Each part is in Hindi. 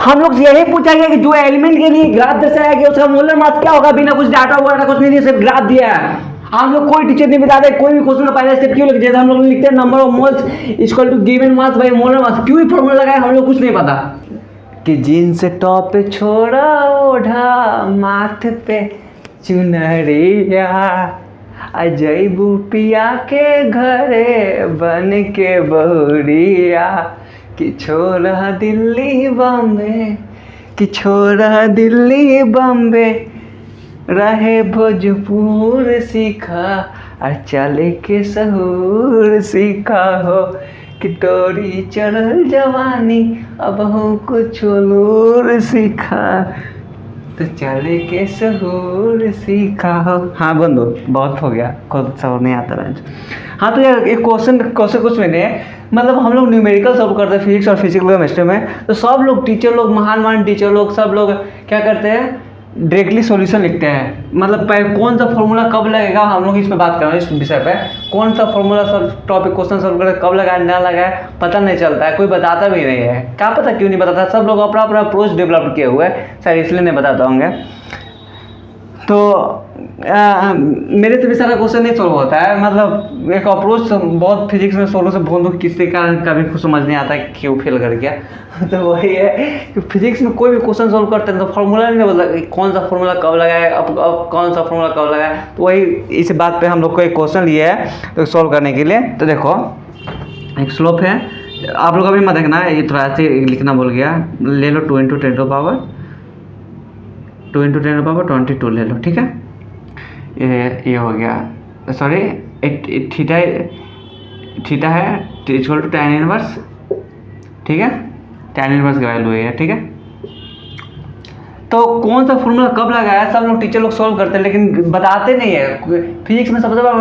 हम लोग से यही पूछा गया कि जो एलिमेंट के लिए ग्राफ दर्शाया गया उसका मोलर मास क्या होगा, बिना कुछ डाटा वगैरह कुछ नहीं दिया, सिर्फ ग्राफ दिया है। हम लोग कोई टीचर नहीं बताते, कोई भी क्वेश्चन का पहला स्टेप क्यों लिखते हैं, हम लोग लिखते हैं number of moles equal to given mass by molar mass, क्यों ही फॉर्मूला लगाए हम लोग कुछ नहीं पता। कि जीन्स टॉप छोड़ा ओढ़ा माथ पे चुनरिया, अजय बुपिया के घरे बन के बहुरिया, कि छोड़ा दिल्ली बॉम्बे, कि छोड़ा दिल्ली बॉम्बे, रहे भोजपुर सीखा और चले के सहूर सीखा हो, कि तोरी चढ़ल जवानी अब हो कुछ लूर सीखा, तो चले के सहूर सीखा हो। हाँ बंदो, बहुत हो गया, खुद सवाल नहीं आता है। हाँ तो यार एक क्वेश्चन कुछ मैंने मतलब हम लोग न्यूमेरिकल सॉल्व करते हैं फिजिक्स और फिजिकल केमिस्ट्री में, तो सब लोग टीचर लोग महान टीचर लोग सब लोग क्या करते हैं, डायरेक्टली सॉल्यूशन लिखते हैं। मतलब कौन सा फॉर्मूला कब लगेगा, हम लोग इस पर बात कर रहे हैं, इस विषय पे कौन सा फॉर्मूला टॉपिक क्वेश्चन सॉल्व करें, कब लगाए ना लगाए पता नहीं चलता है, कोई बताता भी नहीं है। क्या पता क्यों नहीं बताता, सब लोग अपना अपना अप्रोच डेवलप किए हुए हैं, शायद इसलिए नहीं बताता होंगे। तो मेरे से भी सारा क्वेश्चन नहीं सॉल्व होता है, मतलब एक अप्रोच बहुत फिजिक्स में सोल्व से बहुत किसी का कभी कुछ समझ नहीं आता है क्यों फेल कर गया। तो वही है कि फिजिक्स में कोई भी क्वेश्चन सॉल्व करते हैं तो फार्मूला नहीं बता कौन सा फार्मूला कब लगाए, अब कौन सा फार्मूला कब लगाए। तो वही इस बात पे हम लोग को एक क्वेश्चन लिया है तो सॉल्व करने के लिए। तो देखो एक स्लोप है, आप लोग अभी मत देखना, ये थोड़ा ऐसे लिखना भूल गया, ले लो 2 × 10⁻² 2 × 10⁻22 ले लो, ठीक है। ये हो गया, सॉरी थीटा है इक्वल टू tan इनवर्स, ठीक है, tan इनवर्स की वैल्यू है, ठीक है। तो कौन सा फॉर्मूला कब लगाया है सब लोग टीचर लोग सॉल्व करते हैं लेकिन बताते नहीं है। फिजिक्स में सबसे बड़ा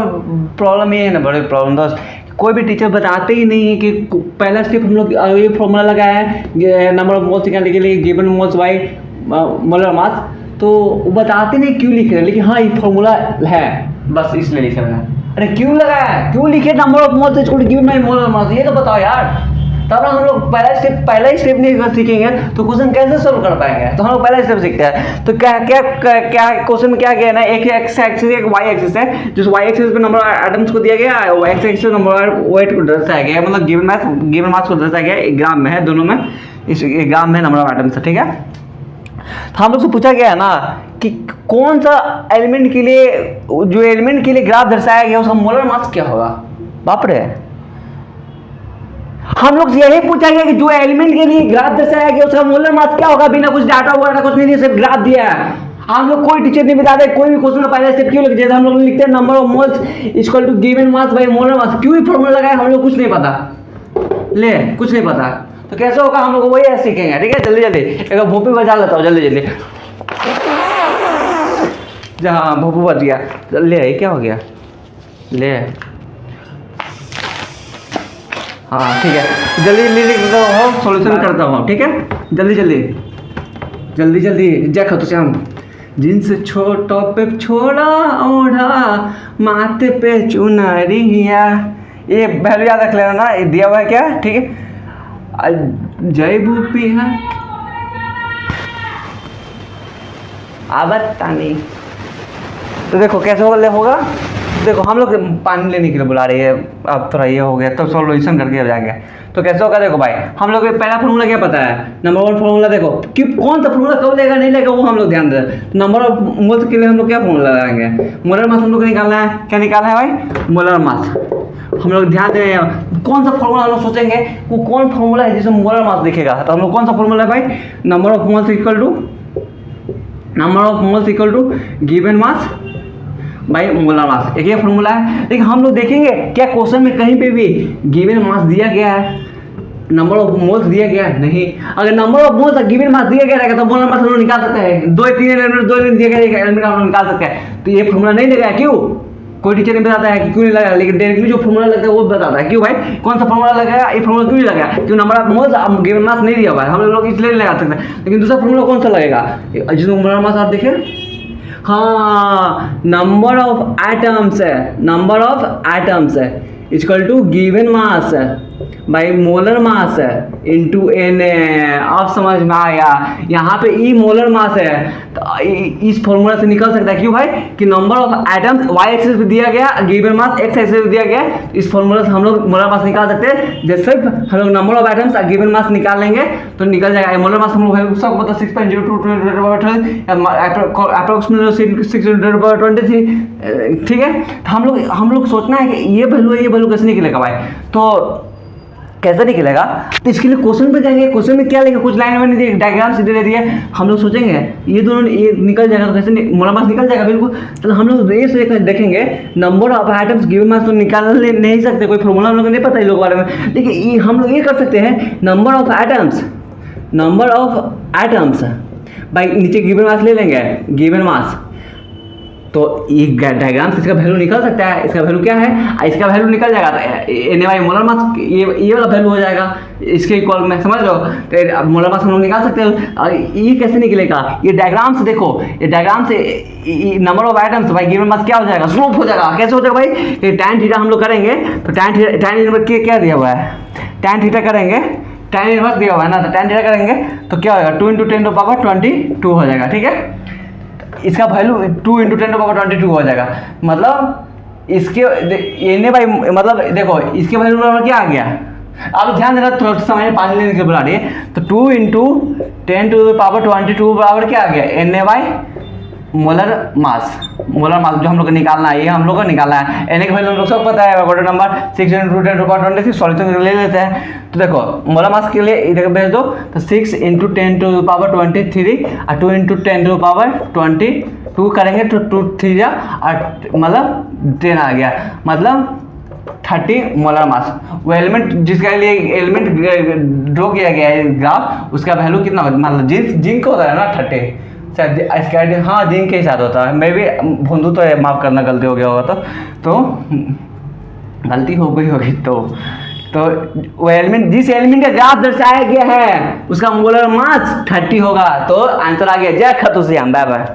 प्रॉब्लम ये है ना, बड़े प्रॉब्लम दोस्त, कोई भी टीचर बताते ही नहीं है कि पहला स्टेप हम लोग ये फॉर्मूला लगाया है नंबर ऑफ मोल्स निकालने के लिए गिवन मोल्स बाय मोलर मास, तो वो बताते नहीं क्यों लिख रहे हैं, लेकिन हाँ ये फॉर्मूला है बस इसलिए लिखे हुए हैं। अरे क्यों लगाया, क्यों लिखे number of moles equal to given by molar mass, ये तो बताओ यार। तब हम लोग पहला ही स्टेप नहीं सीखेंगे तो क्वेश्चन कैसे सोल्व कर पाएंगे। तो हम लोग पहला स्टेप सीखते हैं। तो क्या क्वेश्चन में क्या किया ना, एक एक्स एक्सिस एक वाई एक्सिस है, जिस वाई एक्सिस पे नंबर ऑफ एटम्स को दिया गया, और x axis number of weight को दर्शाया गया, मतलब गिवन मास को दर्शाया गया, एक ग्राम में है, दोनों में इस ग्राम में नंबर ऑफ एटम्स है, ठीक है। तो हम लोग से पूछा गया है ना कि कौन सा एलिमेंट के लिए, जो एलिमेंट के लिए ग्राफ दर्शाया गया उसका मोलर मास क्या होगा। बाप रे, हम लोग से यही पूछा गया कि जो एलिमेंट के लिए ग्राफ दर्शाया गया उसका मोलर मास क्या होगा, बिना कुछ डाटा वगैरह कुछ नहीं दिया, सिर्फ ग्राफ दिया है। हम लोग कोई टीचर नहीं बताते, कोई भी क्वेश्चन का पहला स्टेप क्यों लिखते हैं, हम लोग लिखते हैं number of moles equal to given mass by molar mass, क्यों ही फॉर्मूला लगाए हम लोग कुछ नहीं पता, कुछ नहीं पता। तो कैसे होगा, हम लोग वही ऐसे सीखेंगे, ठीक है। जल्दी जल्दी एक भोपी बजा लेता हूँ, जल्दी जल्दी। हाँ भोपू बज गया, ले क्या हो गया, ले हाँ ठीक है, जल्दी लिख दो, सॉल्यूशन करता हूँ, ठीक है। जल्दी जल्दी जल्दी जल्दी जय खतो श्याम। जींस टॉप पे छोड़ा ओढ़ा माथे पे चुनरिया, ये वैल्यू याद रख लेना ना, ये दिया हुआ है क्या, ठीक है। जय बुपिया आबत्तानी। तो देखो कैसे होगा, देखो हम लोग पानी लेने के लिए बुला रही है, अब थोड़ा ये हो गया तो सॉल्यूशन करके अब जाएंगे। तो कैसे होगा, देखो भाई हम लोग पहला फॉर्मूला क्या पता है, नंबर वन फॉर्मूला देखो कि कौन सा फॉर्मूला कब लेगा नहीं लेगा वो हम लोग ध्यान दें। नंबर ऑफ मोल्स के लिए हम लोग क्या फॉर्मूला लगाएंगे, मोलर मास हम लोग को निकालना है, क्या निकालना है भाई, मोलर मास। हम लोग ध्यान दें कौन सा फॉर्मूला हम लोग सोचेंगे, वो कौन फॉर्मूला है जिसमें मोलर मास दिखेगा। तो हम लोग कौन सा फॉर्मूला है भाई, number of moles equal to given mass by molar mass, एक ये फॉर्मूला है। लेकिन हम लोग देखेंगे क्या क्वेश्चन में कहीं पे भी गिवन मास दिया गया है, नंबर ऑफ मोल्स दिया गया नहीं। अगर number of moles given mass दिया गया रहेगा तो मोलर मास हम लोग निकाल सकते हैं, 2-3 एलिमेंट दिया गया एलिमेंट हम लोग निकाल सकते हैं। तो ये फॉर्मूला नहीं लगाया, क्यों, कोई टीचर नहीं बताता है कि क्यों नहीं लगाया, लेकिन डायरेक्टली जो फॉर्मूला लगता है वो बताता है। क्यों भाई, कौन सा फॉर्मूला लगाया, ये फॉर्मूला क्यों नहीं लगाया, क्यों number of moles given mass नहीं दिया हुआ है, हम लोग इसलिए नहीं लगा सकते। लेकिन दूसरा फॉर्मूला कौन सा लगेगा जिसमें मोलर मास आप देखें, हाँ नंबर ऑफ एटम्स है, इक्वल टू गिवन मास है। भाई मोलर मास है इंटू एन, अब समझ में आया। यहाँ पे ई मोलर मास है, तो इस फॉर्मूला से निकल सकता है। क्यों भाई? कि number of atoms y axis पे दिया गया, गिवन मास एक्स एक्सिस पे दिया गया, इस फॉर्मूला से हम लोग मोलर मास निकाल सकते हैं। जैसे हम लोग number of atoms given mass निकाल लेंगे तो निकल जाएगा। मोलर मास हम लोग सब मतलब 6.02 अप्रोक्सीमेटली 623, ठीक है। तो हम लोग सोचना है कि ये वैल्यू कैसे निकलेगा भाई, तो कैसे निकलेगा? तो इसके लिए क्वेश्चन पे जाएंगे। क्वेश्चन में क्या लेंगे? कुछ लाइन में नहीं दिए, डायग्राम सीधे दे दिए, हम लोग सोचेंगे ये दोनों ये निकल जाएगा तो कैसे मोलर मास निकल जाएगा बिल्कुल। तो हम लोग रेस देखेंगे, number of atoms given mass तो निकाल नहीं सकते, कोई फॉर्मूला हम लोग को नहीं पता इन लोग बारे में, लेकिन हम लोग ये कर सकते हैं नंबर ऑफ एटम्स भाई नीचे गिवन मास ले लेंगे, गिवन मास, तो ये डायग्राम से इसका वैल्यू निकल सकता है। इसका वैल्यू क्या है? इसका वैल्यू निकल जाएगा तो NaY मोलर मास ये वाला वैल्यू हो जाएगा इसके इक्वल में, समझ लो। तो मोलर मास हम लोग निकाल सकते हैं। और ये कैसे निकलेगा? ये डायग्राम से देखो, ये डायग्राम से नंबर ऑफ आइटम्स भाई गिवन मास क्या हो जाएगा? स्लोप हो जाएगा। कैसे हो जाएगा भाई? ये tan थीटा हम लोग करेंगे तो tan इनवर्स क्या दिया हुआ है? tan थीटा करेंगे, tan इनवर्स दिया हुआ है ना, तो tan थीटा करेंगे तो क्या होगा? 2 × 10⁻22 हो जाएगा, ठीक है। इसका वैल्यू 2 × 10⁻22 हो जाएगा। मतलब इसके NaY मतलब देखो इसके वैल्यू क्या आ गया? आप ध्यान देना, थोड़ा समय पानी लेने के बुला रही है, तो 2 × 10⁻22 बराबर क्या आ गया? NaY मोलर मास जो हम लोग को निकालना है, ये हम लोग को निकालना है। Na का वैल्यू हम लोग सब पता है, क्वार्टर नंबर 6 × 10⁻26, सॉल्यूशन ले लेते हैं। तो देखो मोलर मास के लिए इधर भेज दो, तो 6 × 10⁻23 और 2 × 10⁻22 करेंगे तो 2 3 मतलब 10 आ गया, मतलब 30 मोलर मास। वो एलिमेंट जिसके लिए एलिमेंट ड्रॉ किया गया है ग्राफ, उसका वैल्यू कितना होता है? मतलब जिंक होता है ना 30 शायद, हाँ जिंक के साथ होता है। मैं भी भूंदू तो माफ़ करना, गलती हो गया होगा तो गलती हो गई होगी तो वो एलिमेंट जिस एलिमेंट का ग्राफ दर्शाया गया है उसका मोलर मास 30 होगा। तो आंसर आ गया। जय खातून श्याम, बाय बाय।